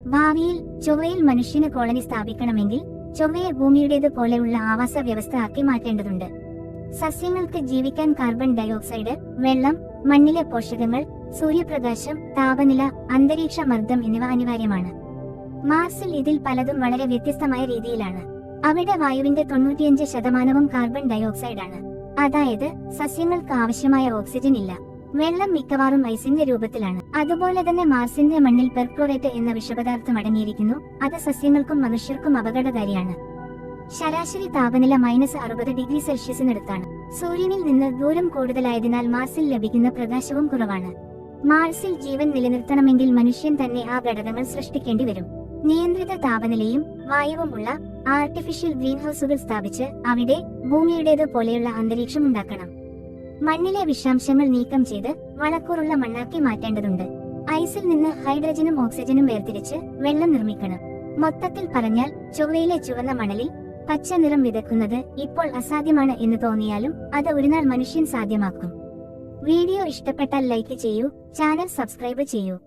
ഭാവിയിൽ ചൊവ്വയിൽ മനുഷ്യന് കോളനി സ്ഥാപിക്കണമെങ്കിൽ ചൊവ്വയെ ഭൂമിയുടേത് പോലെയുള്ള ആവാസ വ്യവസ്ഥ ആക്കി മാറ്റേണ്ടതുണ്ട്. സസ്യങ്ങൾക്ക് ജീവിക്കാൻ കാർബൺ ഡയോക്സൈഡ്, വെള്ളം, മണ്ണിലെ പോഷകങ്ങൾ, സൂര്യപ്രകാശം, താപനില, അന്തരീക്ഷ മർദ്ദം എന്നിവ അനിവാര്യമാണ്. മാർസിൽ ഇതിൽ പലതും വളരെ വ്യത്യസ്തമായ രീതിയിലാണ്. അവിടെ വായുവിന്റെ 95% കാർബൺ ഡയോക്സൈഡാണ്. അതായത് സസ്യങ്ങൾക്ക് ആവശ്യമായ ഓക്സിജൻ ഇല്ല. വെള്ളം മിക്കവാറും ഐസിന്റെ രൂപത്തിലാണ്. അതുപോലെ തന്നെ മാർസിന്റെ മണ്ണിൽ പെർക്ലോറേറ്റ് എന്ന വിഷപദാർത്ഥം അടങ്ങിയിരിക്കുന്നു. അത് സസ്യങ്ങൾക്കും മനുഷ്യർക്കും അപകടകാരിയാണ്. ശരാശരി താപനില -60°C സൂര്യനിൽ നിന്ന് ദൂരം കൂടുതലായതിനാൽ മാർസിൽ ലഭിക്കുന്ന പ്രകാശവും കുറവാണ്. മാർസിൽ ജീവൻ നിലനിർത്തണമെങ്കിൽ മനുഷ്യൻ തന്നെ ആ ഘടകങ്ങൾ സൃഷ്ടിക്കേണ്ടി വരും. നിയന്ത്രിത താപനിലയും വായുവും ഉള്ള ആർട്ടിഫിഷ്യൽ ഗ്രീൻഹൌസുകൾ സ്ഥാപിച്ച് അവിടെ ഭൂമിയുടേത് പോലെയുള്ള അന്തരീക്ഷം ഉണ്ടാക്കണം. മണ്ണിലെ വിഷാംശങ്ങൾ നീക്കം ചെയ്ത് വളക്കൂറുള്ള മണ്ണാക്കി മാറ്റേണ്ടതുണ്ട്. ഐസിൽ നിന്ന് ഹൈഡ്രജനും ഓക്സിജനും വേർതിരിച്ച് വെള്ളം നിർമ്മിക്കണം. മൊത്തത്തിൽ പറഞ്ഞാൽ ചൊവ്വയിലെ ചുവന്ന മണലിൽ പച്ച നിറം വിതക്കുന്നത് ഇപ്പോൾ അസാധ്യമാണ് എന്ന് തോന്നിയാലും അത് ഒരുനാൾ മനുഷ്യൻ സാധ്യമാക്കും. വീഡിയോ ഇഷ്ടപ്പെട്ടാൽ ലൈക്ക് ചെയ്യൂ, ചാനൽ സബ്സ്ക്രൈബ് ചെയ്യൂ.